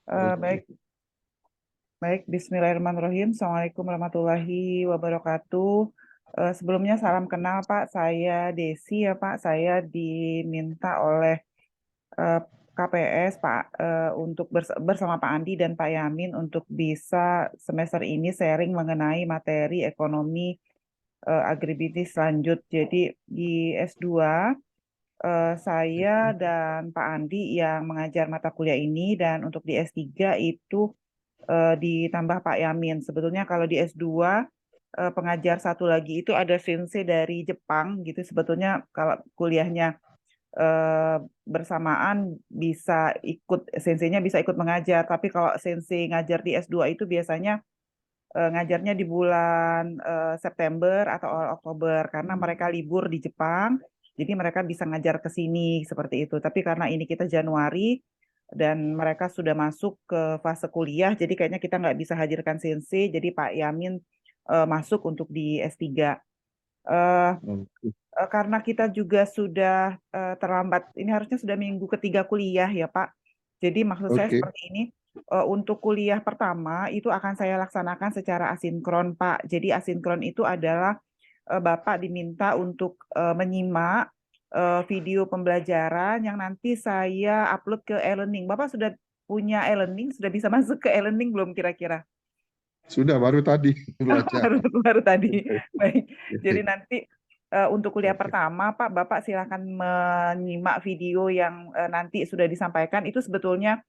Baik, Oke, baik. Bismillahirrahmanirrahim. Assalamualaikum warahmatullahi wabarakatuh. Sebelumnya salam kenal Pak. Saya Desi ya Pak. Saya diminta oleh eh, KPS Pak untuk bersama Pak Andi dan Pak Yamin untuk bisa semester ini sharing mengenai materi ekonomi agribisnis lanjut. Jadi di S2 saya dan Pak Andi yang mengajar mata kuliah ini dan untuk di S3 itu ditambah Pak Yamin. Sebetulnya kalau di S2 pengajar satu lagi itu ada sensei dari Jepang gitu. Sebetulnya kalau kuliahnya eh, bersamaan bisa ikut senseinya bisa ikut mengajar. Tapi kalau sensei ngajar di S2 itu biasanya ngajarnya di bulan September atau awal Oktober karena mereka libur di Jepang. Jadi mereka bisa ngajar ke sini seperti itu. Tapi karena ini kita Januari dan mereka sudah masuk ke fase kuliah, jadi kayaknya kita nggak bisa hadirkan sensei. Jadi Pak Yamin masuk untuk di S3. Eh, oke, karena kita juga sudah terlambat, ini harusnya sudah minggu ketiga kuliah ya Pak. Jadi maksud saya oke. seperti ini, untuk kuliah pertama itu akan saya laksanakan secara asinkron Pak. Jadi asinkron itu adalah Bapak diminta untuk menyimak video pembelajaran yang nanti saya upload ke e-learning. Bapak sudah punya e-learning, sudah bisa masuk ke e-learning belum kira-kira? Sudah baru tadi baca. baru baru tadi. Baik. Jadi Oke, nanti untuk kuliah oke. pertama, Pak, Bapak silakan menyimak video yang nanti sudah disampaikan. Itu sebetulnya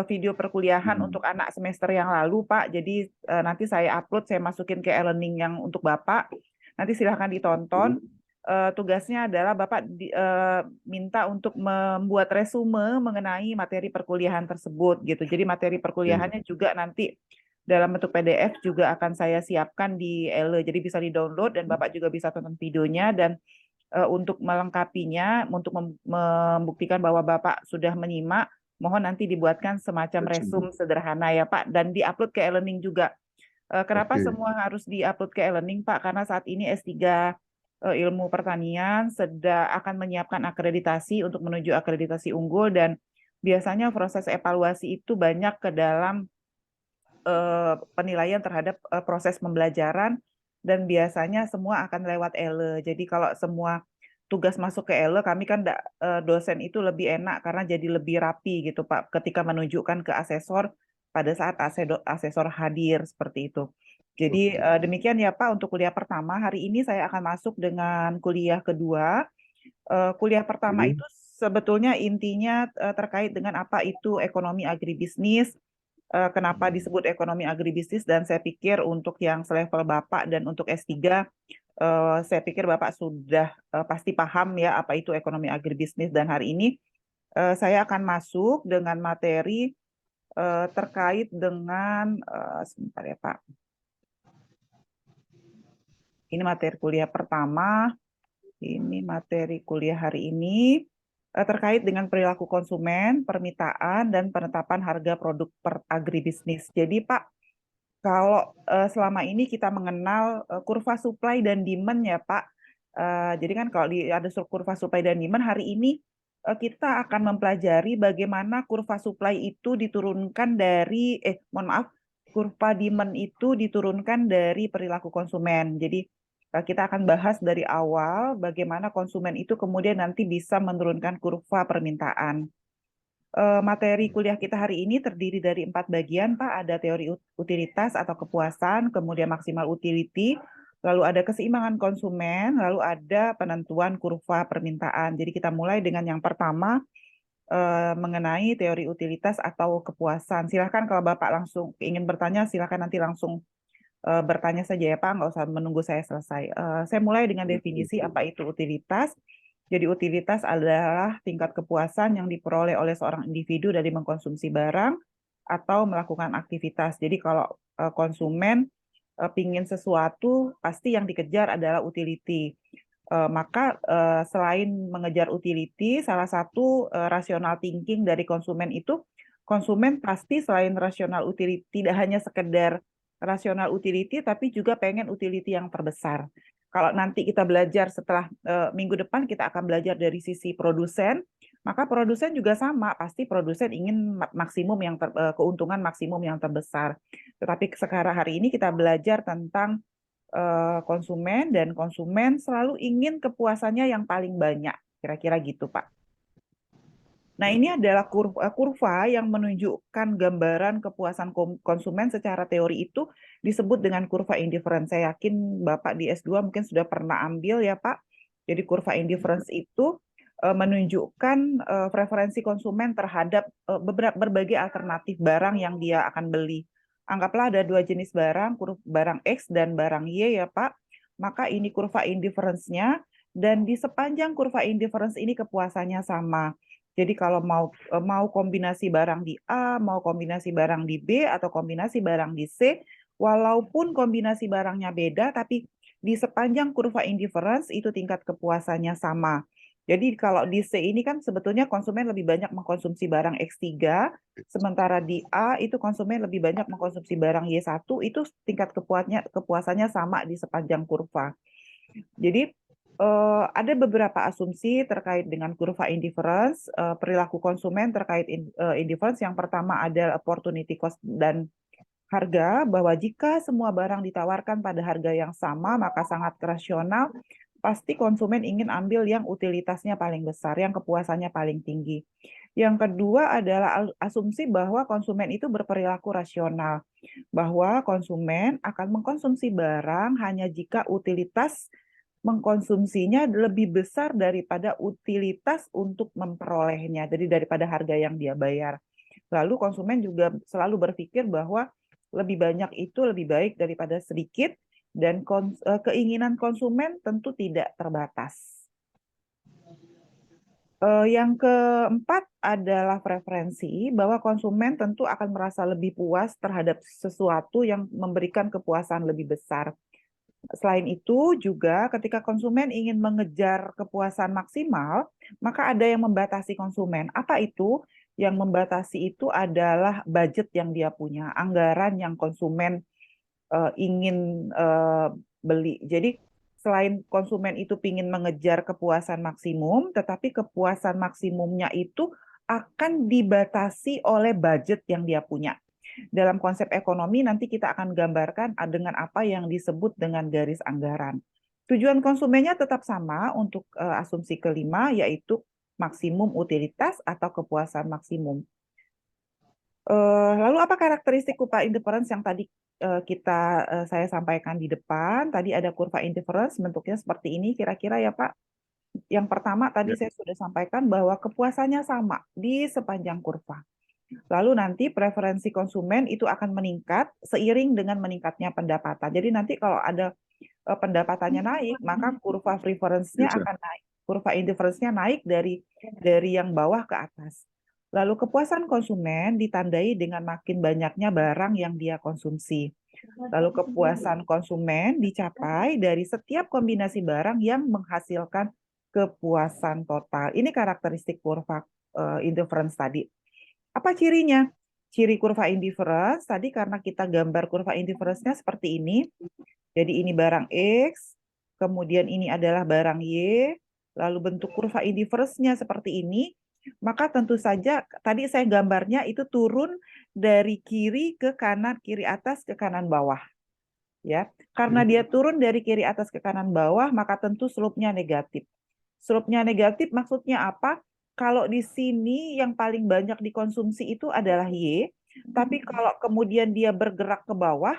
video perkuliahan Hmm, untuk anak semester yang lalu, Pak. Jadi nanti saya upload, saya masukin ke e-learning yang untuk Bapak. Nanti silakan ditonton. oke. Tugasnya adalah Bapak minta untuk membuat resume mengenai materi perkuliahan tersebut gitu. Jadi materi Oke, perkuliahannya juga nanti dalam bentuk PDF juga akan saya siapkan di ELE. Jadi bisa di-download dan Bapak juga bisa tonton videonya dan untuk melengkapinya, untuk membuktikan bahwa Bapak sudah menyimak, mohon nanti dibuatkan semacam resume. resume sederhana ya Pak dan diupload ke e-learning juga. Kenapa Oke, semua harus diupload ke e-learning Pak? Karena saat ini S3 Ilmu Pertanian sedang akan menyiapkan akreditasi untuk menuju akreditasi unggul dan biasanya proses evaluasi itu banyak ke dalam penilaian terhadap proses pembelajaran dan biasanya semua akan lewat ELE. Jadi kalau semua tugas masuk ke ELE, kami kan dosen itu lebih enak karena jadi lebih rapi gitu Pak ketika menunjukkan ke asesor pada saat asesor hadir seperti itu. Jadi oke. demikian ya Pak untuk kuliah pertama. Hari ini saya akan masuk dengan kuliah kedua. Kuliah pertama itu Oke. sebetulnya intinya terkait dengan apa itu ekonomi agribisnis, kenapa Hmm, disebut ekonomi agribisnis, dan saya pikir untuk yang selevel Bapak dan untuk S3, saya pikir Bapak sudah pasti paham ya apa itu ekonomi agribisnis dan hari ini saya akan masuk dengan materi terkait dengan sebentar ya Pak. Ini materi kuliah pertama. Ini materi kuliah hari ini terkait dengan perilaku konsumen, permintaan, dan penetapan harga produk per agribisnis. Jadi Pak, kalau selama ini kita mengenal kurva supply dan demand ya Pak. Jadi kan kalau ada kurva supply dan demand, hari ini kita akan mempelajari bagaimana kurva supply itu diturunkan dari, mohon maaf, kurva demand itu diturunkan dari perilaku konsumen. Jadi kita akan bahas dari awal bagaimana konsumen itu kemudian nanti bisa menurunkan kurva permintaan. Materi kuliah kita hari ini terdiri dari 4 bagian, Pak. Ada teori utilitas atau kepuasan, kemudian maksimal utility, lalu ada keseimbangan konsumen, lalu ada penentuan kurva permintaan. Jadi kita mulai dengan yang pertama mengenai teori utilitas atau kepuasan. Silahkan kalau Bapak langsung ingin bertanya, silahkan nanti langsung bertanya saja ya Pak, nggak usah menunggu saya selesai. Saya mulai dengan definisi oke. apa itu utilitas. Jadi utilitas adalah tingkat kepuasan yang diperoleh oleh seorang individu dari mengkonsumsi barang atau melakukan aktivitas. Jadi kalau konsumen pingin sesuatu, pasti yang dikejar adalah utility. Maka selain mengejar utility, salah satu rational thinking dari konsumen itu, konsumen pasti selain rational utility, tidak hanya sekedar rasional utility, tapi juga pengen utility yang terbesar. Kalau nanti kita belajar setelah minggu depan, kita akan belajar dari sisi produsen. maka produsen juga sama, pasti produsen ingin maksimum yang keuntungan maksimum yang terbesar. Tetapi sekarang hari ini kita belajar tentang konsumen, dan konsumen selalu ingin kepuasannya yang paling banyak. Kira-kira gitu, Pak. Nah, ini adalah kurva yang menunjukkan gambaran kepuasan konsumen secara teori itu disebut dengan kurva indifference. Saya yakin Bapak di S2 mungkin sudah pernah ambil ya, Pak. Jadi kurva indifference itu menunjukkan preferensi konsumen terhadap berbagai alternatif barang yang dia akan beli. Anggaplah ada dua jenis barang, barang X dan barang Y ya, Pak. Maka ini kurva indifference-nya, dan di sepanjang kurva indifference ini kepuasannya sama. Jadi kalau mau kombinasi barang di A, mau kombinasi barang di B, atau kombinasi barang di C, walaupun kombinasi barangnya beda, tapi di sepanjang kurva indifference itu tingkat kepuasannya sama. Jadi kalau di C ini kan sebetulnya konsumen lebih banyak mengkonsumsi barang X3, sementara di A itu konsumen lebih banyak mengkonsumsi barang Y1, itu tingkat kepuasannya sama di sepanjang kurva. Jadi ada beberapa asumsi terkait dengan kurva indifference, perilaku konsumen terkait indifference. Yang pertama adalah opportunity cost dan harga, bahwa jika semua barang ditawarkan pada harga yang sama, maka sangat rasional, pasti konsumen ingin ambil yang utilitasnya paling besar, yang kepuasannya paling tinggi. Yang kedua adalah asumsi bahwa konsumen itu berperilaku rasional, bahwa konsumen akan mengkonsumsi barang hanya jika utilitas mengkonsumsinya lebih besar daripada utilitas untuk memperolehnya, jadi daripada harga yang dia bayar. Lalu konsumen juga selalu berpikir bahwa lebih banyak itu lebih baik daripada sedikit, dan keinginan konsumen tentu tidak terbatas. Yang keempat adalah preferensi, bahwa konsumen tentu akan merasa lebih puas terhadap sesuatu yang memberikan kepuasan lebih besar. Selain itu juga ketika konsumen ingin mengejar kepuasan maksimal, maka ada yang membatasi konsumen. Apa itu? Yang membatasi itu adalah budget yang dia punya, anggaran yang konsumen ingin beli. Jadi selain konsumen itu ingin mengejar kepuasan maksimum, tetapi kepuasan maksimumnya itu akan dibatasi oleh budget yang dia punya. Dalam konsep ekonomi nanti kita akan gambarkan dengan apa yang disebut dengan garis anggaran. Tujuan konsumennya tetap sama untuk asumsi kelima, yaitu maksimum utilitas atau kepuasan maksimum. Lalu apa karakteristik kurva indifference yang tadi saya sampaikan di depan? Tadi ada kurva indifference, bentuknya seperti ini kira-kira ya Pak. Yang pertama tadi saya sudah sampaikan bahwa kepuasannya sama di sepanjang kurva. Lalu nanti preferensi konsumen itu akan meningkat seiring dengan meningkatnya pendapatan. Jadi nanti kalau ada pendapatannya naik, maka kurva preference-nya akan naik. Kurva indifference-nya naik dari yang bawah ke atas. Lalu kepuasan konsumen ditandai dengan makin banyaknya barang yang dia konsumsi. Lalu kepuasan konsumen dicapai dari setiap kombinasi barang yang menghasilkan kepuasan total. Ini karakteristik kurva indifference tadi. Apa cirinya? Ciri kurva indifference tadi, karena kita gambar kurva indifference-nya seperti ini. Jadi ini barang X, kemudian ini adalah barang Y, lalu bentuk kurva indifference-nya seperti ini. Maka tentu saja tadi saya gambarnya itu turun dari kiri ke kanan, kiri atas ke kanan bawah. Ya, karena dia turun dari kiri atas ke kanan bawah, maka tentu slope-nya negatif. Slope-nya negatif maksudnya apa? Kalau di sini yang paling banyak dikonsumsi itu adalah Y, tapi kalau kemudian dia bergerak ke bawah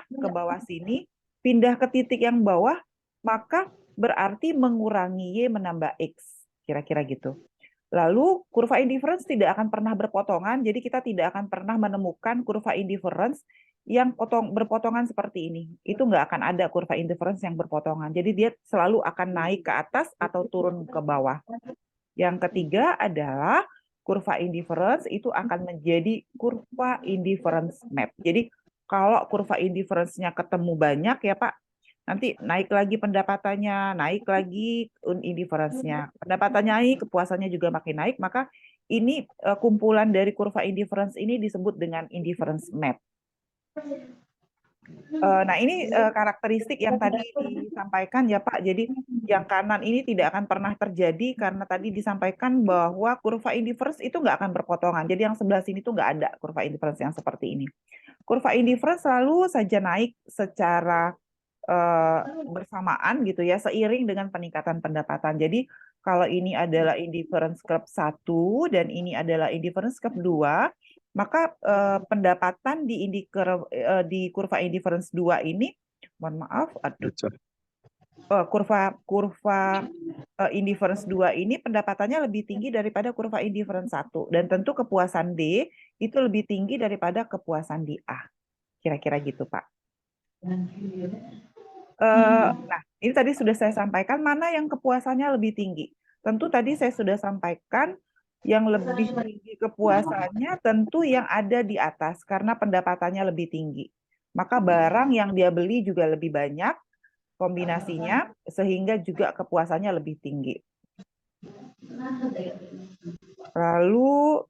sini, pindah ke titik yang bawah, maka berarti mengurangi Y menambah X. Kira-kira gitu. Lalu kurva indifference tidak akan pernah berpotongan, jadi kita tidak akan pernah menemukan kurva indifference yang berpotongan seperti ini. Itu nggak akan ada kurva indifference yang berpotongan. Jadi dia selalu akan naik ke atas atau turun ke bawah. Yang ketiga adalah kurva indifference itu akan menjadi kurva indifference map. Jadi kalau kurva indifference-nya ketemu banyak ya Pak, nanti naik lagi pendapatannya, naik lagi indifference-nya. Pendapatannya naik, kepuasannya juga makin naik, maka ini kumpulan dari kurva indifference ini disebut dengan indifference map. Nah, ini karakteristik yang tadi disampaikan ya Pak. Jadi yang kanan ini tidak akan pernah terjadi karena tadi disampaikan bahwa kurva indifference itu nggak akan berpotongan. Jadi yang sebelah sini tuh nggak ada kurva indifference yang seperti ini. Kurva indifference selalu saja naik secara bersamaan gitu ya, seiring dengan peningkatan pendapatan. Jadi kalau ini adalah indifference curve 1 dan ini adalah indifference curve 2, maka pendapatan di kurva indifference 2 ini, mohon maaf, aduh, Baca. kurva kurva indifference 2 ini pendapatannya lebih tinggi daripada kurva indifference 1 dan tentu kepuasan D itu lebih tinggi daripada kepuasan di A. Kira-kira gitu, Pak. Nah, ini tadi sudah saya sampaikan mana yang kepuasannya lebih tinggi. Tentu tadi saya sudah sampaikan yang lebih tinggi kepuasannya tentu yang ada di atas karena pendapatannya lebih tinggi. Maka barang yang dia beli juga lebih banyak kombinasinya sehingga juga kepuasannya lebih tinggi. Lalu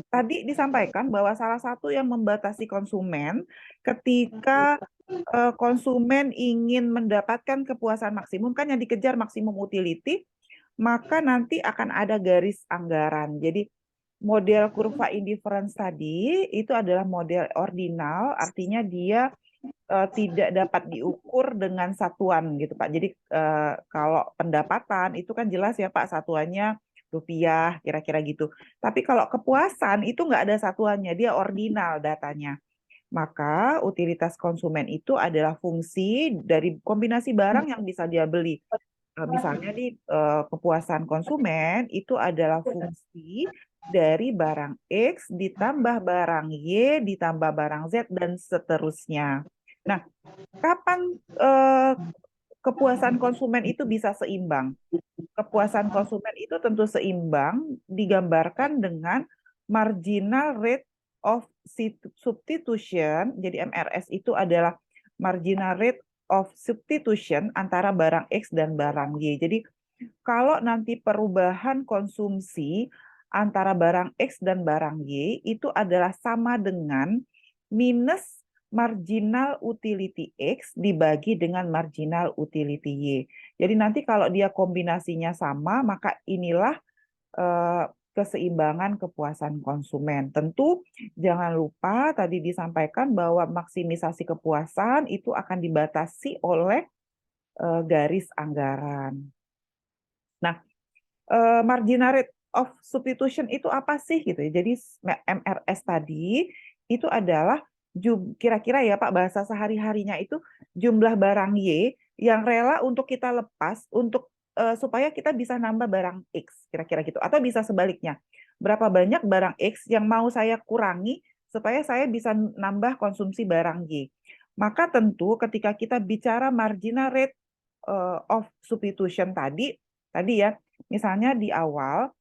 tadi disampaikan bahwa salah satu yang membatasi konsumen ketika konsumen ingin mendapatkan kepuasan maksimum, kan yang dikejar maksimum utility, maka nanti akan ada garis anggaran. Jadi model kurva indifference tadi itu adalah model ordinal, artinya dia tidak dapat diukur dengan satuan gitu Pak. Jadi kalau pendapatan itu kan jelas ya Pak, satuannya rupiah kira-kira gitu. Tapi kalau kepuasan itu nggak ada satuannya, dia ordinal datanya. Maka utilitas konsumen itu adalah fungsi dari kombinasi barang yang bisa dia beli. Misalnya nih kepuasan konsumen itu adalah fungsi dari barang X ditambah barang Y ditambah barang Z dan seterusnya. Nah, kapan kepuasan konsumen itu bisa seimbang? Kepuasan konsumen itu tentu seimbang digambarkan dengan marginal rate of substitution. Jadi MRS itu adalah marginal rate of substitution antara barang X dan barang Y. Jadi kalau nanti perubahan konsumsi antara barang X dan barang Y itu adalah sama dengan minus marginal utility X dibagi dengan marginal utility Y. Jadi nanti kalau dia kombinasinya sama, maka inilah keseimbangan kepuasan konsumen. Tentu jangan lupa tadi disampaikan bahwa maksimisasi kepuasan itu akan dibatasi oleh garis anggaran. Nah, marginal rate of substitution itu apa sih gitu ya. Jadi MRS tadi itu adalah kira-kira ya Pak bahasa sehari-harinya itu jumlah barang Y yang rela untuk kita lepas untuk supaya kita bisa nambah barang X kira-kira gitu atau bisa sebaliknya. Berapa banyak barang X yang mau saya kurangi supaya saya bisa nambah konsumsi barang Y. Maka tentu ketika kita bicara marginal rate of substitution tadi ya misalnya di awal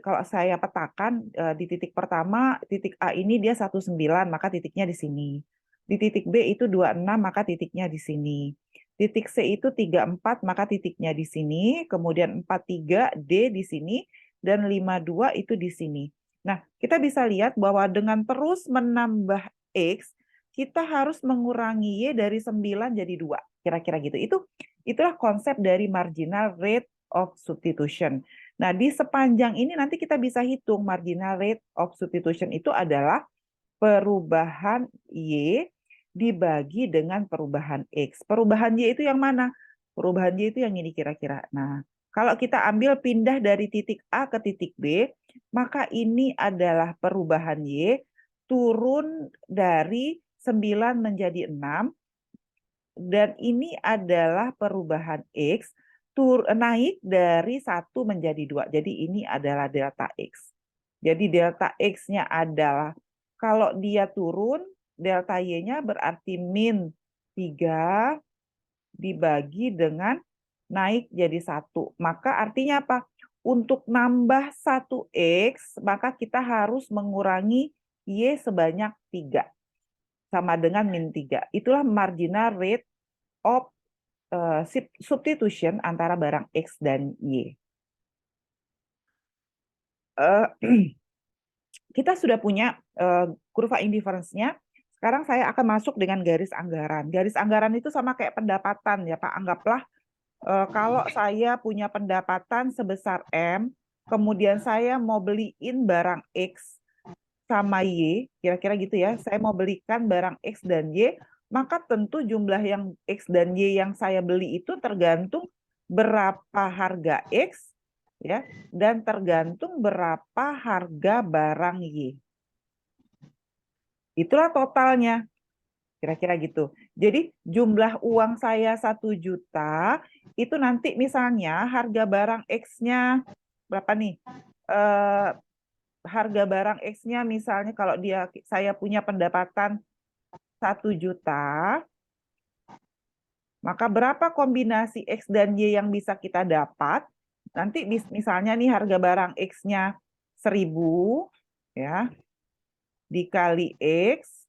kalau saya petakan di titik pertama, titik A ini dia 19, maka titiknya di sini. Di titik B itu 26, maka titiknya di sini. Titik C itu 34, maka titiknya di sini. Kemudian 43 D di sini. Dan 52 itu di sini. Nah, kita bisa lihat bahwa dengan terus menambah X, kita harus mengurangi Y dari 9 jadi 2. Kira-kira gitu. Itulah konsep dari marginal rate of substitution. Nah, di sepanjang ini nanti kita bisa hitung marginal rate of substitution itu adalah perubahan Y dibagi dengan perubahan X. Perubahan Y itu yang mana? Perubahan Y itu yang ini kira-kira. Nah, kalau kita ambil pindah dari titik A ke titik B, maka ini adalah perubahan Y turun dari 9 menjadi 6, dan ini adalah perubahan X naik dari 1 menjadi 2. Jadi ini adalah delta X. Jadi delta X-nya adalah kalau dia turun, delta Y-nya berarti min 3 dibagi dengan naik jadi 1. Maka artinya apa? Untuk nambah 1X, maka kita harus mengurangi Y sebanyak 3. Sama dengan min 3. Itulah marginal rate of substitution antara barang X dan Y. Kita sudah punya kurva indifference-nya. Sekarang saya akan masuk dengan garis anggaran. Garis anggaran itu sama kayak pendapatan ya Pak. Anggaplah kalau saya punya pendapatan sebesar M, kemudian saya mau beliin barang X sama Y, kira-kira gitu ya. Saya mau belikan barang X dan Y, maka tentu jumlah yang X dan Y yang saya beli itu tergantung berapa harga X ya, dan tergantung berapa harga barang Y. Itulah totalnya. Kira-kira gitu. Jadi jumlah uang saya 1 juta, itu nanti misalnya harga barang X-nya berapa nih? Eh, harga barang X-nya misalnya kalau saya punya pendapatan 1 juta, maka berapa kombinasi X dan Y yang bisa kita dapat? Nanti misalnya nih harga barang X-nya 1.000 ya, dikali X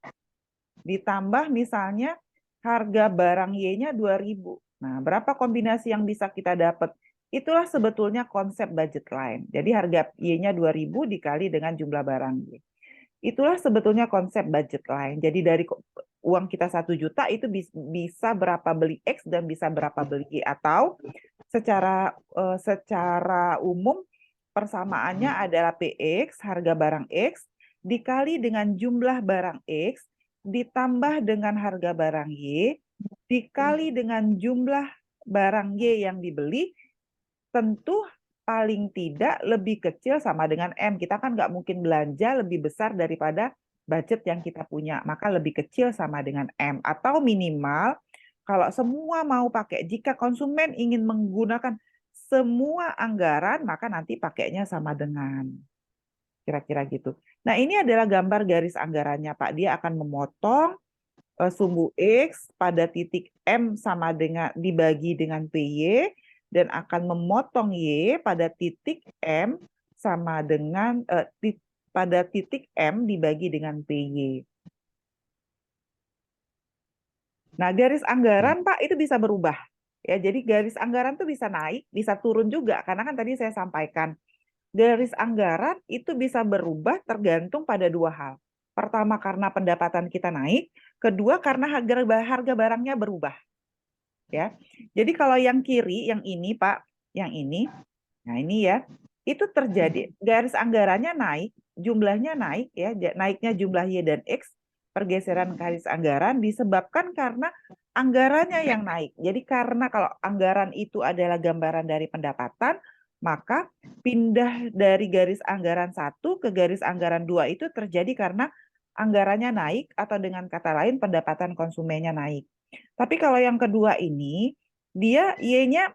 ditambah misalnya harga barang Y-nya 2.000. Nah, berapa kombinasi yang bisa kita dapat? Itulah sebetulnya konsep budget line. Jadi harga Y-nya 2.000 dikali dengan jumlah barang Y. Itulah sebetulnya konsep budget line. Jadi dari uang kita 1 juta itu bisa berapa beli X dan bisa berapa beli Y. Atau secara umum persamaannya adalah PX, harga barang X, dikali dengan jumlah barang X, ditambah dengan harga barang Y, dikali dengan jumlah barang Y yang dibeli, tentu paling tidak lebih kecil sama dengan M. Kita kan nggak mungkin belanja lebih besar daripada budget yang kita punya, maka lebih kecil sama dengan M. Atau minimal, kalau semua mau pakai, jika konsumen ingin menggunakan semua anggaran, maka nanti pakainya sama dengan. Kira-kira gitu. Nah, ini adalah gambar garis anggarannya, Pak. Dia akan memotong sumbu X pada titik M sama dengan dibagi dengan PY, dan akan memotong Y pada titik M sama dengan pada titik M dibagi dengan PY. Nah, garis anggaran Pak itu bisa berubah. Ya, jadi garis anggaran tuh bisa naik, bisa turun juga, karena kan tadi saya sampaikan garis anggaran itu bisa berubah tergantung pada 2 hal. Pertama karena pendapatan kita naik, kedua karena harga barangnya berubah. Ya. Jadi kalau yang kiri, yang ini Pak, yang ini, nah ini ya, itu terjadi garis anggarannya naik, jumlahnya naik ya, naiknya jumlah Y dan X, pergeseran garis anggaran disebabkan karena anggarannya yang naik. Jadi karena kalau anggaran itu adalah gambaran dari pendapatan, maka pindah dari garis anggaran 1 ke garis anggaran 2 itu terjadi karena anggarannya naik, atau dengan kata lain pendapatan konsumennya naik. Tapi kalau yang kedua ini, dia Y-nya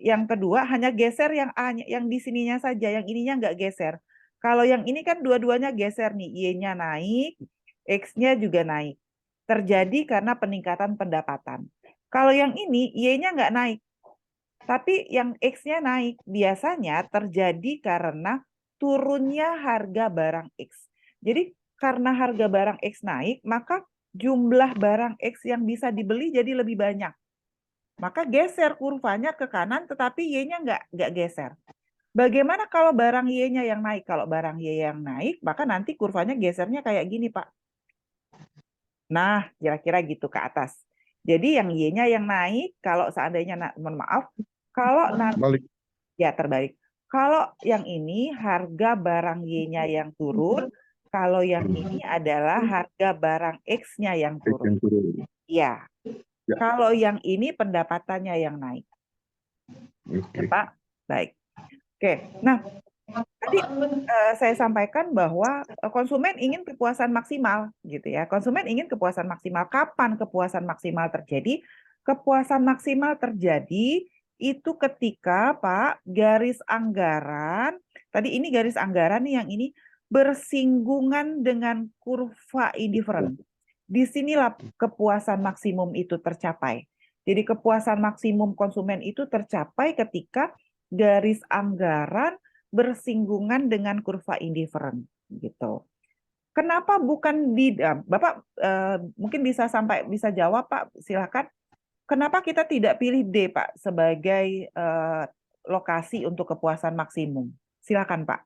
yang kedua hanya geser yang A-nya, yang di sininya saja, yang ininya nggak geser. Kalau yang ini kan dua-duanya geser nih, Y-nya naik, X-nya juga naik. Terjadi karena peningkatan pendapatan. Kalau yang ini, Y-nya nggak naik, tapi yang X-nya naik. Biasanya terjadi karena turunnya harga barang X. Jadi karena harga barang X naik, maka jumlah barang X yang bisa dibeli jadi lebih banyak. Maka geser kurvanya ke kanan, tetapi Y-nya nggak geser. Bagaimana kalau barang Y-nya yang naik? Kalau barang Y yang naik, maka nanti kurvanya gesernya kayak gini, Pak. Nah, kira-kira gitu ke atas. Jadi yang Y-nya yang naik, kalau seandainya, mohon maaf, kalau nanti, Balik. ya terbalik. Kalau yang ini harga barang Y-nya yang turun, kalau yang ini adalah harga barang X-nya yang turun. Ya. Ya. Kalau yang ini pendapatannya yang naik. Ya, Oke. Pak. Baik. Oke. Nah, tadi saya sampaikan bahwa konsumen ingin kepuasan maksimal, gitu ya. Konsumen ingin kepuasan maksimal. Kapan kepuasan maksimal terjadi? Kepuasan maksimal terjadi itu ketika, Pak, garis anggaran, tadi ini garis anggaran nih, yang ini bersinggungan dengan kurva indifferent. Disinilah kepuasan maksimum itu tercapai. Jadi kepuasan maksimum konsumen itu tercapai ketika garis anggaran bersinggungan dengan kurva indifferent, gitu. Kenapa bukan di Bapak mungkin bisa jawab, Pak, silakan. Kenapa kita tidak pilih D, Pak, sebagai lokasi untuk kepuasan maksimum? Silakan, Pak.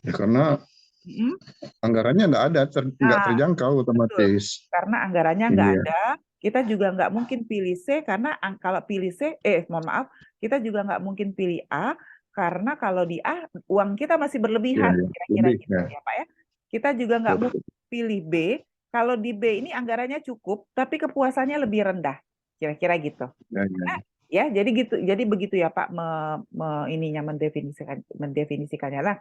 Ya, karena Mm-mm. Anggarannya nggak ada, nggak Nah, terjangkau betul. otomatis. Karena anggarannya nggak Iya, ada, kita juga nggak mungkin pilih C karena kalau pilih C, mohon maaf, kita juga nggak mungkin pilih A karena kalau di A uang kita masih iya, berlebihan, iya. kira-kira Lebih gitu ya. ya Pak ya. Kita juga nggak Betul. mungkin pilih B, kalau di B ini anggarannya cukup, tapi kepuasannya lebih rendah, kira-kira gitu. Ya, ya. Nah, ya, jadi gitu, jadi begitu ya Pak, ininya mendefinisikannya. Nah,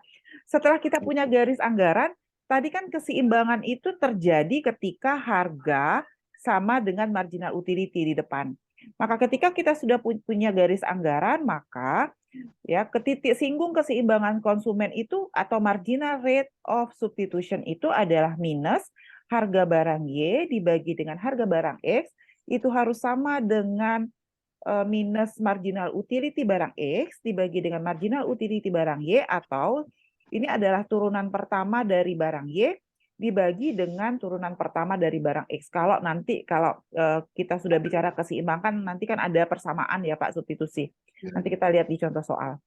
setelah kita punya garis anggaran, tadi kan keseimbangan itu terjadi ketika harga sama dengan marginal utility di depan. Maka ketika kita sudah punya garis anggaran, maka ya ke titik singgung keseimbangan konsumen itu atau marginal rate of substitution itu adalah minus harga barang Y dibagi dengan harga barang X itu harus sama dengan minus marginal utility barang X dibagi dengan marginal utility barang Y atau ini adalah turunan pertama dari barang Y dibagi dengan turunan pertama dari barang X. Kalau nanti kita sudah bicara keseimbangan nanti kan ada persamaan ya Pak substitusi. Nanti kita lihat di contoh soal.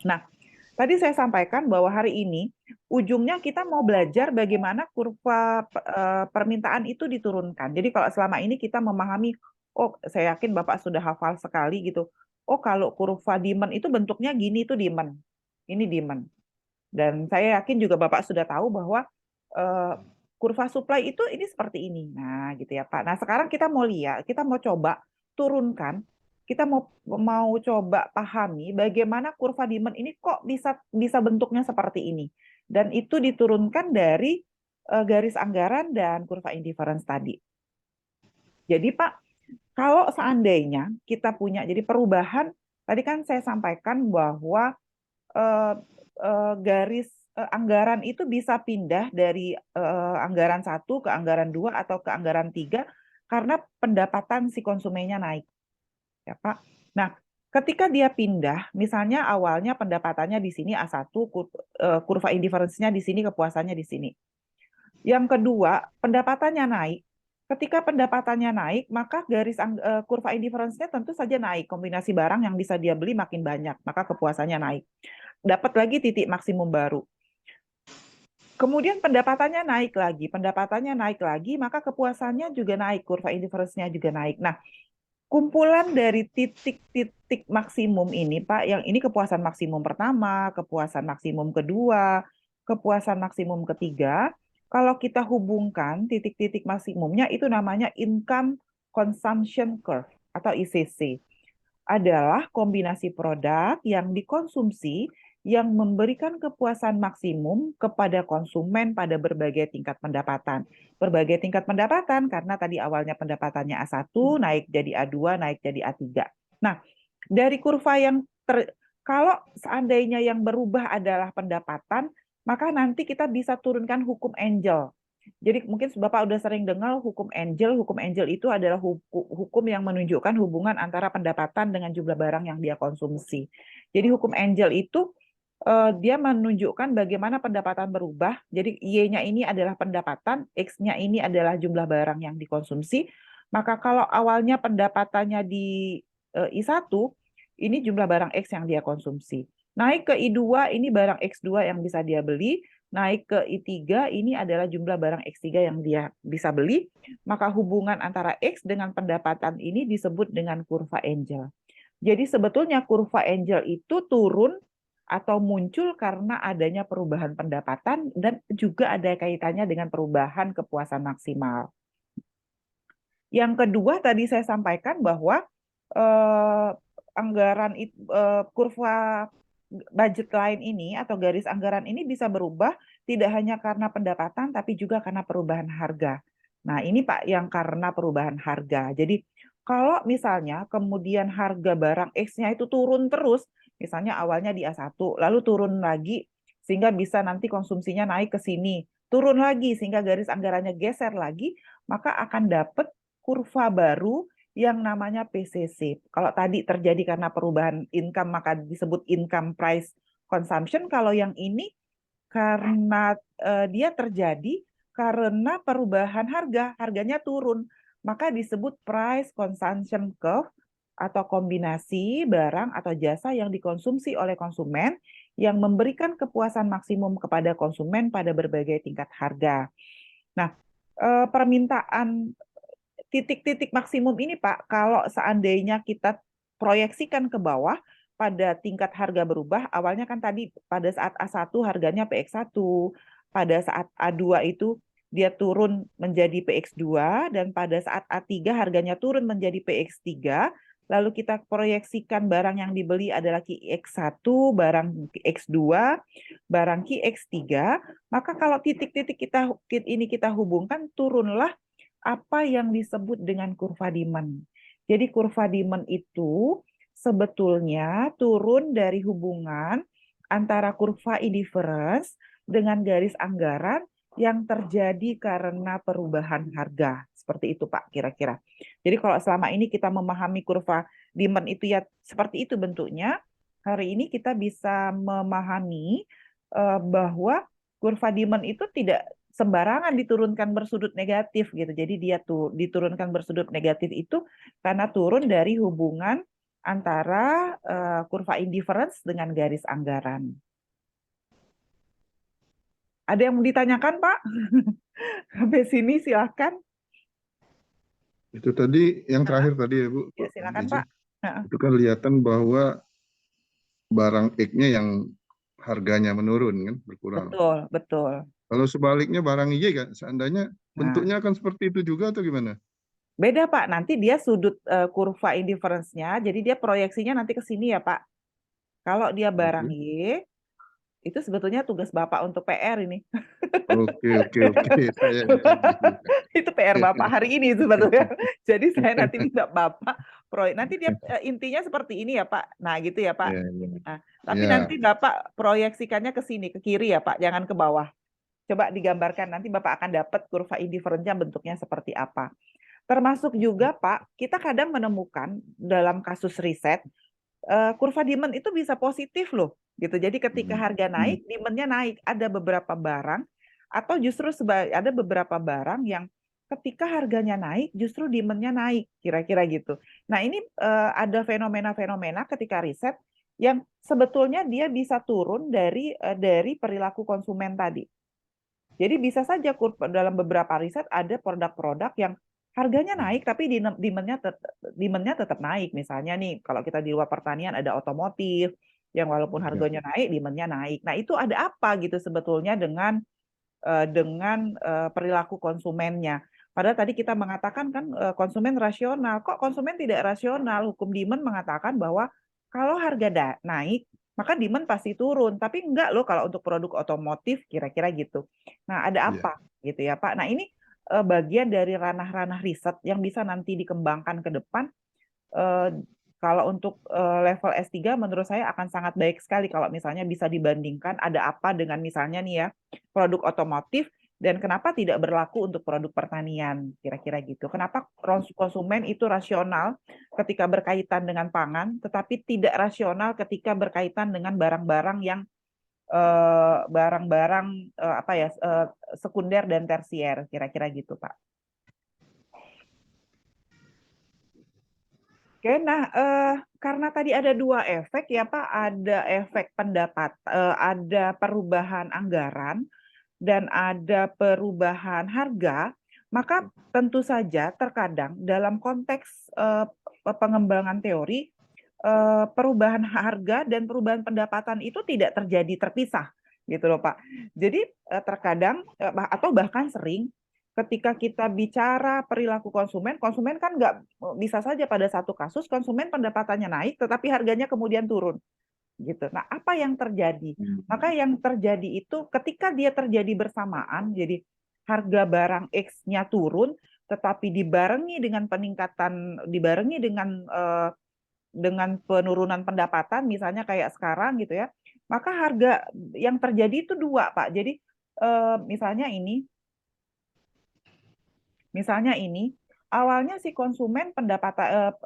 Nah, tadi saya sampaikan bahwa hari ini ujungnya kita mau belajar bagaimana kurva permintaan itu diturunkan. Jadi kalau selama ini kita memahami, oh saya yakin Bapak sudah hafal sekali gitu. Oh kalau kurva demand itu bentuknya gini itu demand. Ini demand. Dan saya yakin juga Bapak sudah tahu bahwa eh, kurva supply itu ini seperti ini. Nah, gitu ya Pak. Nah, sekarang kita mau lihat, kita mau coba turunkan, kita mau coba pahami bagaimana kurva demand ini kok bisa bisa bentuknya seperti ini. Dan itu diturunkan dari garis anggaran dan kurva indifference tadi. Jadi Pak, kalau seandainya kita punya jadi perubahan, tadi kan saya sampaikan bahwa eh, garis anggaran itu bisa pindah dari anggaran satu ke anggaran dua atau ke anggaran tiga karena pendapatan si konsumennya naik, ya Pak. Nah, ketika dia pindah, misalnya awalnya pendapatannya di sini A1, kurva indifference-nya di sini, kepuasannya di sini. Yang kedua, pendapatannya naik. Ketika pendapatannya naik, maka kurva indifference-nya tentu saja naik. Kombinasi barang yang bisa dia beli makin banyak, maka kepuasannya naik. Dapat lagi titik maksimum baru. Kemudian pendapatannya naik lagi, maka kepuasannya juga naik, kurva indifference-nya juga naik. Nah, kumpulan dari titik-titik maksimum ini, Pak, yang ini kepuasan maksimum pertama, kepuasan maksimum kedua, kepuasan maksimum ketiga, kalau kita hubungkan titik-titik maksimumnya itu namanya income consumption curve atau ICC. Adalah kombinasi produk yang dikonsumsi yang memberikan kepuasan maksimum kepada konsumen pada berbagai tingkat pendapatan. Berbagai tingkat pendapatan karena tadi awalnya pendapatannya A1 naik jadi A2, naik jadi A3. Nah, dari kurva kalau seandainya yang berubah adalah pendapatan, maka nanti kita bisa turunkan hukum Angel. Jadi mungkin Bapak udah sering dengar hukum Angel. Hukum Angel itu adalah hukum yang menunjukkan hubungan antara pendapatan dengan jumlah barang yang dia konsumsi. Jadi hukum Angel itu dia menunjukkan bagaimana pendapatan berubah. Jadi Y-nya ini adalah pendapatan, X-nya ini adalah jumlah barang yang dikonsumsi. Maka kalau awalnya pendapatannya di I1, ini jumlah barang X yang dia konsumsi. Naik ke I2, ini barang X2 yang bisa dia beli. Naik ke I3, ini adalah jumlah barang X3 yang dia bisa beli. Maka hubungan antara X dengan pendapatan ini disebut dengan kurva Angel. Jadi sebetulnya kurva Angel itu turun atau muncul karena adanya perubahan pendapatan dan juga ada kaitannya dengan perubahan kepuasan maksimal. Yang kedua tadi saya sampaikan bahwa kurva budget line ini atau garis anggaran ini bisa berubah tidak hanya karena pendapatan tapi juga karena perubahan harga. Nah, ini Pak yang karena perubahan harga. Jadi kalau misalnya kemudian harga barang X-nya itu turun terus, misalnya awalnya di A1, lalu turun lagi sehingga bisa nanti konsumsinya naik ke sini, turun lagi sehingga garis anggarannya geser lagi, maka akan dapat kurva baru yang namanya PCC. Kalau tadi terjadi karena perubahan income maka disebut income price consumption. Kalau yang ini karena dia terjadi karena perubahan harga, harganya turun, maka disebut price consumption curve atau kombinasi barang atau jasa yang dikonsumsi oleh konsumen yang memberikan kepuasan maksimum kepada konsumen pada berbagai tingkat harga. Nah, permintaan titik-titik maksimum ini Pak, kalau seandainya kita proyeksikan ke bawah pada tingkat harga berubah, awalnya kan tadi pada saat A1 harganya PX1, pada saat A2 itu dia turun menjadi PX2, dan pada saat A3 harganya turun menjadi PX3, lalu kita proyeksikan barang yang dibeli adalah QX1, barang QX2, barang QX3, maka kalau titik-titik ini kita hubungkan, turunlah apa yang disebut dengan kurva demand. Jadi kurva demand itu sebetulnya turun dari hubungan antara kurva indifference dengan garis anggaran yang terjadi karena perubahan harga. Seperti itu Pak, kira-kira. Jadi kalau selama ini kita memahami kurva demand itu ya seperti itu bentuknya, hari ini kita bisa memahami bahwa kurva demand itu tidak sembarangan diturunkan bersudut negatif gitu. Jadi dia tuh diturunkan bersudut negatif itu karena turun dari hubungan antara kurva indifference dengan garis anggaran. Ada yang mau ditanyakan, Pak? Sampai sini silakan. Itu tadi yang terakhir tadi ya Bu, Ya, Pak silakan, Desi. Pak. Nah, Itu kan kelihatan bahwa barang X-nya yang harganya menurun kan, berkurang. betul, betul. Kalau sebaliknya barang Y kan, seandainya Nah, bentuknya akan seperti itu juga atau gimana? beda, Pak. Nanti dia sudut kurva indifference-nya, jadi dia proyeksinya nanti ke sini ya, Pak. Kalau dia barang Oke, Y, itu sebetulnya tugas Bapak untuk PR ini. oke. Saya ditagih juga. Itu PR Bapak hari ini sebetulnya. Jadi saya nanti minta Bapak proyek. Nanti dia intinya seperti ini ya Pak. Nah gitu ya Pak. Ya, ya, Nah, tapi nanti ya. Bapak proyeksikannya ke sini, ke kiri ya Pak, jangan ke bawah. Coba digambarkan, nanti Bapak akan dapat kurva indifference-nya bentuknya seperti apa. Termasuk juga Pak, kita kadang menemukan dalam kasus riset, kurva demand itu bisa positif loh. Gitu. Jadi ketika harga naik, demand-nya naik. Ada beberapa barang, atau justru ada beberapa barang yang ketika harganya naik, justru demand-nya naik. Kira-kira gitu. Nah ini ada fenomena-fenomena ketika riset, yang sebetulnya dia bisa turun dari perilaku konsumen tadi. Jadi bisa saja dalam beberapa riset ada produk-produk yang harganya naik tapi demand-nya tetap naik. Misalnya nih, kalau kita di luar pertanian ada otomotif yang walaupun Ya. harganya naik, demand-nya naik. Nah, itu ada apa gitu sebetulnya dengan perilaku konsumennya. Padahal tadi kita mengatakan kan konsumen rasional. Kok konsumen tidak rasional? Hukum demand mengatakan bahwa kalau harga naik, maka demand pasti turun. Tapi enggak loh kalau untuk produk otomotif, kira-kira gitu. Nah, ada Ya. apa gitu ya Pak? Nah, ini bagian dari ranah-ranah riset yang bisa nanti dikembangkan ke depan. Eh, Kalau untuk level S3 menurut saya akan sangat baik sekali kalau misalnya bisa dibandingkan ada apa dengan misalnya nih ya produk otomotif, dan kenapa tidak berlaku untuk produk pertanian, kira-kira gitu. Kenapa konsumen itu rasional ketika berkaitan dengan pangan, tetapi tidak rasional ketika berkaitan dengan barang-barang yang barang-barang apa ya sekunder dan tersier, kira-kira gitu, Pak. Oke, nah karena tadi ada dua efek ya Pak, ada efek ada perubahan anggaran dan ada perubahan harga, maka tentu saja terkadang dalam konteks pengembangan teori, perubahan harga dan perubahan pendapatan itu tidak terjadi terpisah, gitu loh Pak. Jadi terkadang atau bahkan sering ketika kita bicara perilaku konsumen, konsumen kan nggak bisa saja pada satu kasus konsumen pendapatannya naik, tetapi harganya kemudian turun, gitu. Nah, apa yang terjadi? Maka yang terjadi itu ketika dia terjadi bersamaan, jadi harga barang X-nya turun, tetapi dibarengi dengan penurunan pendapatan, misalnya kayak sekarang gitu ya, maka harga yang terjadi itu dua, Pak. Jadi misalnya ini. Misalnya ini, awalnya si konsumen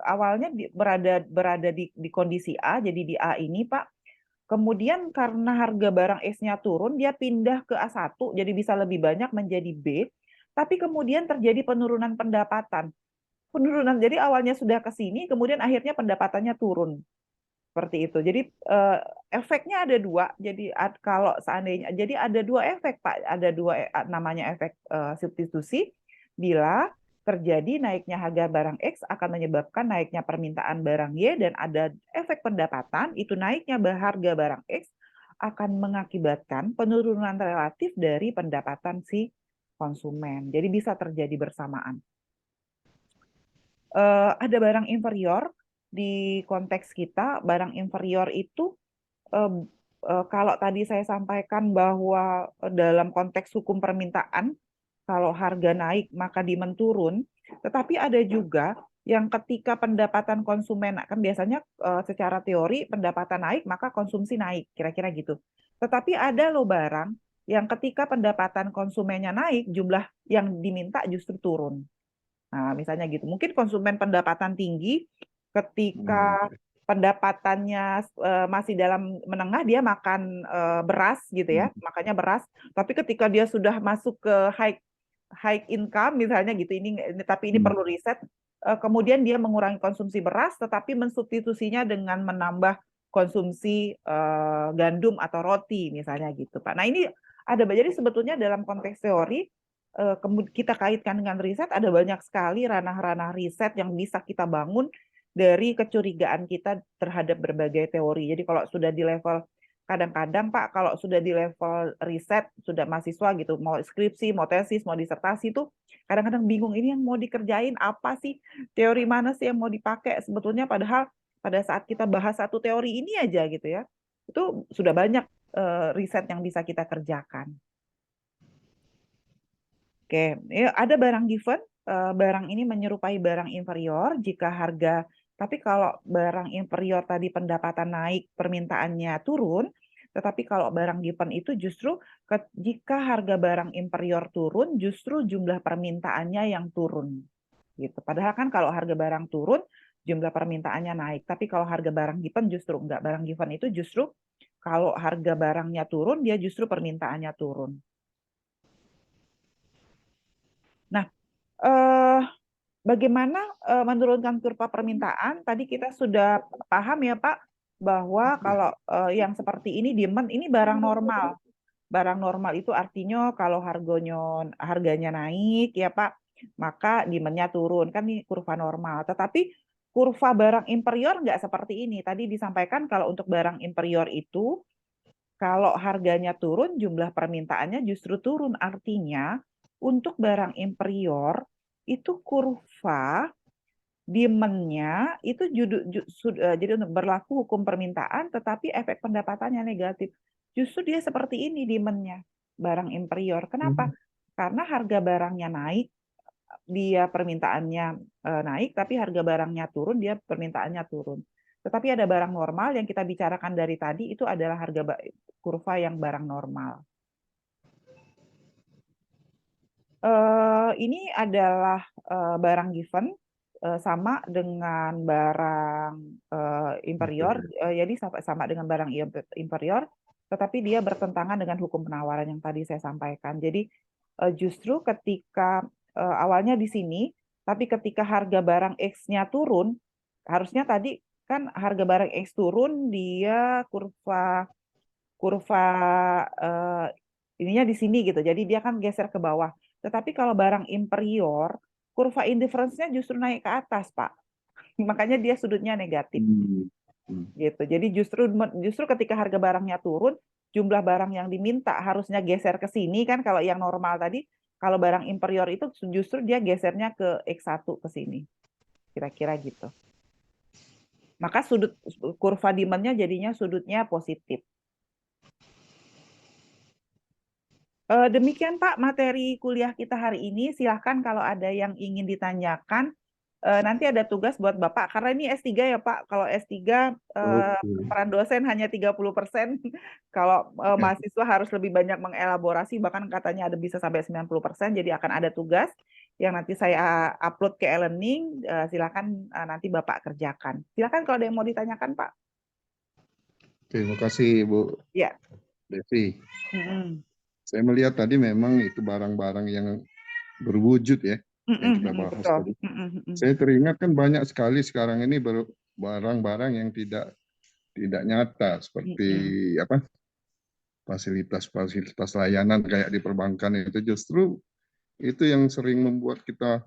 awalnya berada di kondisi A, jadi di A ini, Pak. Kemudian karena harga barang S-nya turun, dia pindah ke A1, jadi bisa lebih banyak menjadi B. Tapi kemudian terjadi penurunan pendapatan. Penurunan, jadi awalnya sudah ke sini, kemudian akhirnya pendapatannya turun. Seperti itu. Jadi efeknya ada dua. Jadi kalau seandainya, jadi ada dua efek Pak. Ada dua namanya efek substitusi. Bila terjadi naiknya harga barang X akan menyebabkan naiknya permintaan barang Y dan ada efek pendapatan itu naiknya harga barang X akan mengakibatkan penurunan relatif dari pendapatan si konsumen. Jadi bisa terjadi bersamaan. Ada barang inferior di konteks kita. Barang inferior itu kalau tadi saya sampaikan bahwa dalam konteks hukum permintaan, kalau harga naik maka demand turun, tetapi ada juga yang ketika pendapatan konsumen, kan biasanya secara teori pendapatan naik maka konsumsi naik, kira-kira gitu. Tetapi ada loh barang yang ketika pendapatan konsumennya naik, jumlah yang diminta justru turun. Nah, misalnya gitu. Mungkin konsumen pendapatan tinggi ketika pendapatannya masih dalam menengah dia makan beras gitu ya, makanya beras. Tapi ketika dia sudah masuk ke high income misalnya gitu, tapi ini perlu riset. Kemudian dia mengurangi konsumsi beras, tetapi mensubstitusinya dengan menambah konsumsi gandum atau roti misalnya gitu, Pak. Nah ini ada, jadi sebetulnya dalam konteks teori kita kaitkan dengan riset, ada banyak sekali ranah-ranah riset yang bisa kita bangun dari kecurigaan kita terhadap berbagai teori. Jadi kalau sudah di level, kadang-kadang Pak, kalau sudah di level riset, sudah mahasiswa gitu, mau skripsi, mau tesis, mau disertasi tuh, kadang-kadang bingung ini yang mau dikerjain apa sih, teori mana sih yang mau dipakai sebetulnya, padahal pada saat kita bahas satu teori ini aja gitu ya, itu sudah banyak riset yang bisa kita kerjakan. Oke, ya, ada barang given, barang ini menyerupai barang inferior jika harga, tapi kalau barang inferior tadi pendapatan naik, permintaannya turun, tetapi kalau barang given itu justru jika harga barang inferior turun, justru jumlah permintaannya yang turun. Gitu. Padahal kan kalau harga barang turun, jumlah permintaannya naik. Tapi kalau harga barang given justru enggak. Barang given itu justru kalau harga barangnya turun, dia justru permintaannya turun. Nah, bagaimana menurunkan kurva permintaan? Tadi kita sudah paham ya Pak, bahwa kalau yang seperti ini demand ini barang normal. Barang normal itu artinya kalau harganya naik ya Pak, maka demand-nya turun. Kan ini kurva normal. Tetapi kurva barang inferior nggak seperti ini. Tadi disampaikan kalau untuk barang inferior itu, kalau harganya turun, jumlah permintaannya justru turun. Artinya, untuk barang inferior, itu kurva demand-nya itu jadi untuk berlaku hukum permintaan, tetapi efek pendapatannya negatif. Justru dia seperti ini demand-nya, barang inferior. Kenapa? Karena harga barangnya naik, dia permintaannya naik, tapi harga barangnya turun, dia permintaannya turun. Tetapi ada barang normal yang kita bicarakan dari tadi, itu adalah kurva yang barang normal. Ini adalah barang given, sama dengan barang inferior, jadi sama dengan barang inferior, tetapi dia bertentangan dengan hukum penawaran yang tadi saya sampaikan. Jadi justru ketika awalnya di sini, tapi ketika harga barang X-nya turun, harusnya tadi kan harga barang X turun, dia kurva kurva ininya di sini gitu. Jadi dia kan geser ke bawah. Tetapi kalau barang inferior, kurva indifference-nya justru naik ke atas, Pak. Makanya dia sudutnya negatif. Gitu. Jadi justru ketika harga barangnya turun, jumlah barang yang diminta harusnya geser ke sini kan, kalau yang normal tadi, kalau barang inferior itu justru dia gesernya ke X1 ke sini. Kira-kira gitu. Maka sudut kurva demand-nya jadinya sudutnya positif. Demikian Pak materi kuliah kita hari ini. Silahkan kalau ada yang ingin ditanyakan. Nanti ada tugas buat Bapak, karena ini S3 ya Pak. Kalau S3 peran dosen hanya 30%. Kalau mahasiswa harus lebih banyak mengelaborasi, bahkan katanya ada bisa sampai 90%. Jadi akan ada tugas yang nanti saya upload ke e-learning. Silahkan nanti Bapak kerjakan. Silahkan kalau ada yang mau ditanyakan Pak. Terima kasih Bu Ya. Devi. Saya melihat tadi memang itu barang-barang yang berwujud ya, yang kita bahas tadi. Saya teringat kan banyak sekali sekarang ini barang-barang yang tidak tidak nyata seperti apa fasilitas-fasilitas layanan kayak di perbankan itu justru itu yang sering membuat kita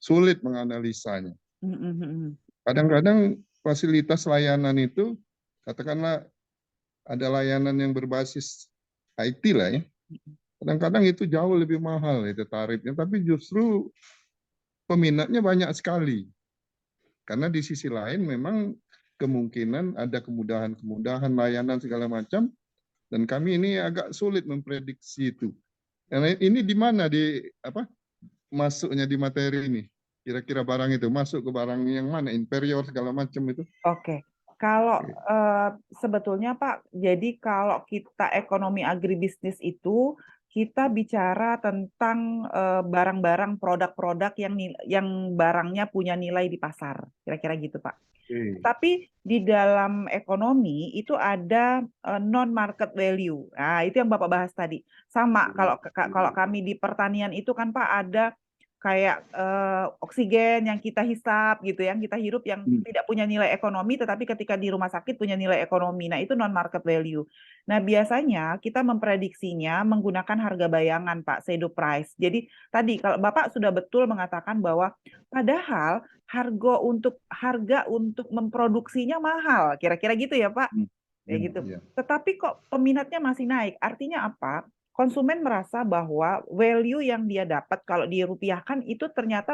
sulit menganalisanya. Kadang-kadang fasilitas layanan itu katakanlah ada layanan yang berbasis IT lah ya. Kadang-kadang itu jauh lebih mahal itu tarifnya, tapi justru peminatnya banyak sekali. Karena di sisi lain memang kemungkinan ada kemudahan-kemudahan layanan segala macam, dan kami ini agak sulit memprediksi itu. Karena ini di mana masuknya di materi ini? Kira-kira barang itu masuk ke barang yang mana? Inferior segala macam itu? Oke. Kalau sebetulnya Pak, jadi kalau kita ekonomi agribisnis itu kita bicara tentang barang-barang, produk-produk yang barangnya punya nilai di pasar, kira-kira gitu Pak. Tapi di dalam ekonomi itu ada non market value. Nah, itu yang Bapak bahas tadi. Sama kalau kami di pertanian itu kan Pak ada kayak oksigen yang kita hisap gitu, yang kita hirup yang tidak punya nilai ekonomi, tetapi ketika di rumah sakit punya nilai ekonomi. Nah, itu non market value. Nah, biasanya kita memprediksinya menggunakan harga bayangan, Pak, shadow price. Jadi tadi kalau Bapak sudah betul mengatakan bahwa padahal harga untuk memproduksinya mahal, kira-kira gitu ya, Pak. Kayak gitu. Tetapi kok peminatnya masih naik. Artinya apa? Konsumen merasa bahwa value yang dia dapat kalau dirupiahkan itu ternyata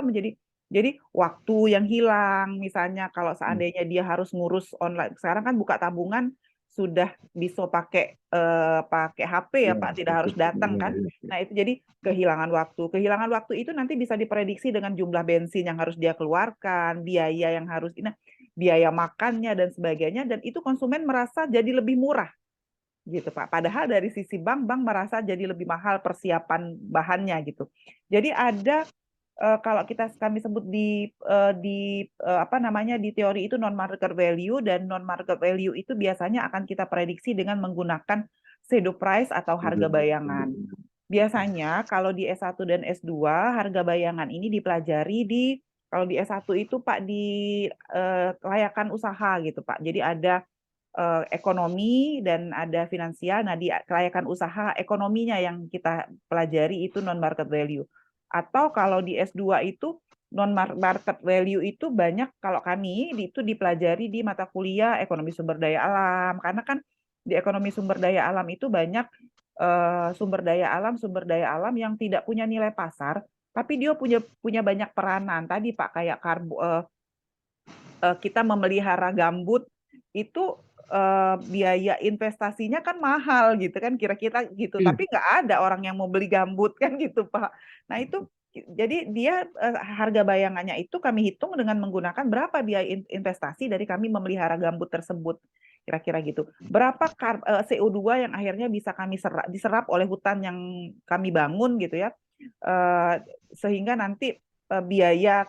jadi waktu yang hilang. Misalnya kalau seandainya dia harus ngurus online, sekarang kan buka tabungan sudah bisa pakai HP ya Pak, tidak harus datang kan. Nah itu jadi kehilangan waktu. Kehilangan waktu itu nanti bisa diprediksi dengan jumlah bensin yang harus dia keluarkan, biaya yang harus biaya makannya dan sebagainya, dan itu konsumen merasa jadi lebih murah gitu Pak. Padahal dari sisi bank merasa jadi lebih mahal persiapan bahannya gitu. Jadi ada kalau kami sebut di teori itu non market value, dan non market value itu biasanya akan kita prediksi dengan menggunakan shadow price atau harga bayangan. Biasanya kalau di S1 dan S2 harga bayangan ini dipelajari kalau di S1 itu Pak di kelayakan usaha gitu Pak. Jadi ada ekonomi dan ada finansial. Nah, di kelayakan usaha ekonominya yang kita pelajari itu non market value. Atau kalau di S2 itu non market value itu banyak kalau kami itu dipelajari di mata kuliah ekonomi sumber daya alam, karena kan di ekonomi sumber daya alam itu banyak sumber daya alam yang tidak punya nilai pasar, tapi dia punya banyak peranan. Tadi Pak kayak kita memelihara gambut itu biaya investasinya kan mahal gitu kan, kira-kira gitu. Tapi nggak ada orang yang mau beli gambut kan gitu Pak. Nah itu jadi dia harga bayangannya itu kami hitung dengan menggunakan berapa biaya investasi dari kami memelihara gambut tersebut, kira-kira gitu. Berapa CO2 yang akhirnya bisa kami diserap oleh hutan yang kami bangun gitu ya, sehingga nanti biaya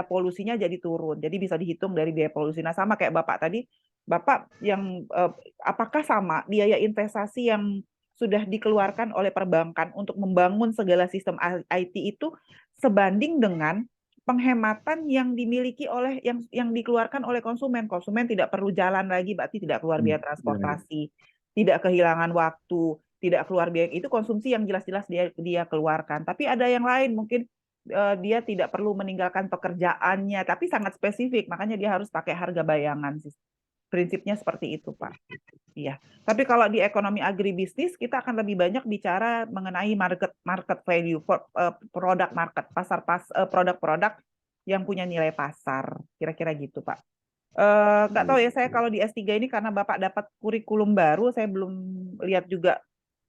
polusinya jadi turun. Jadi bisa dihitung dari biaya polusi. Nah, sama kayak Bapak tadi, Bapak yang apakah sama biaya investasi yang sudah dikeluarkan oleh perbankan untuk membangun segala sistem IT itu sebanding dengan penghematan yang dimiliki oleh yang dikeluarkan oleh konsumen. Konsumen tidak perlu jalan lagi, berarti tidak keluar biaya transportasi, tidak kehilangan waktu, tidak keluar biaya, itu konsumsi yang jelas-jelas dia keluarkan. Tapi ada yang lain mungkin dia tidak perlu meninggalkan pekerjaannya, tapi sangat spesifik, makanya dia harus pakai harga bayangan sih. Prinsipnya seperti itu, Pak. Iya. Tapi kalau di ekonomi agribisnis kita akan lebih banyak bicara mengenai market value, produk market, produk-produk yang punya nilai pasar, kira-kira gitu, Pak. Nggak tahu ya, saya kalau di S3 ini karena Bapak dapat kurikulum baru, saya belum lihat juga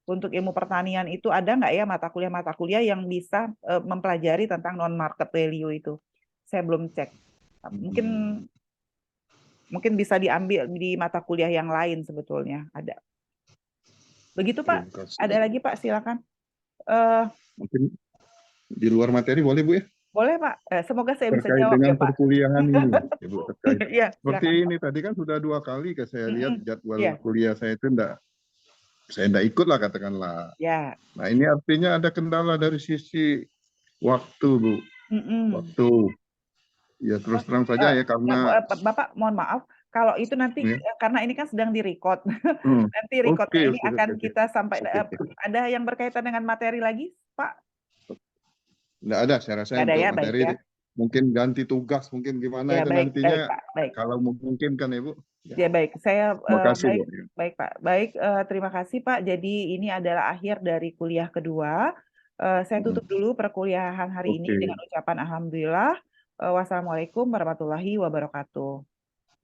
untuk ilmu pertanian itu ada nggak ya mata kuliah yang bisa mempelajari tentang non market value itu. Saya belum cek. Mungkin bisa diambil di mata kuliah yang lain sebetulnya ada. Begitu Pak. Ada lagi Pak, silakan. Mungkin di luar materi boleh Bu ya? Boleh Pak. Semoga saya bisa terkait jawab dengan ya Pak. Perkuliahan ini, Ibu, terkait. Ya, seperti silakan, ini Pak. tadi kan sudah 2 kali saya lihat jadwal Ya. kuliah saya itu saya enggak ikut lah katakanlah. Ya. Nah ini artinya ada kendala dari sisi waktu Bu. Waktu. Ya terus terang saja ya karena Bapak mohon maaf, Kalau itu nanti Ya. karena ini kan sedang di-record. Nanti Oke, recordnya ini oke, akan oke, oke. kita sampai Oke. ada yang berkaitan dengan materi lagi, Pak? Nggak ada, saya rasa Nggak ada untuk ya, baik materi ya. mungkin ganti tugas, mungkin gimana Ya, itu baik, nantinya baik, Pak, baik. kalau memungkinkan ya Bu. Ya. Ya, baik. Saya Terima kasih baik, Bu. baik, Pak. Baik, terima kasih, Pak. Jadi ini adalah akhir dari kuliah kedua. Saya tutup dulu perkuliahan hari ini Oke. dengan ucapan alhamdulillah. Wassalamualaikum warahmatullahi wabarakatuh.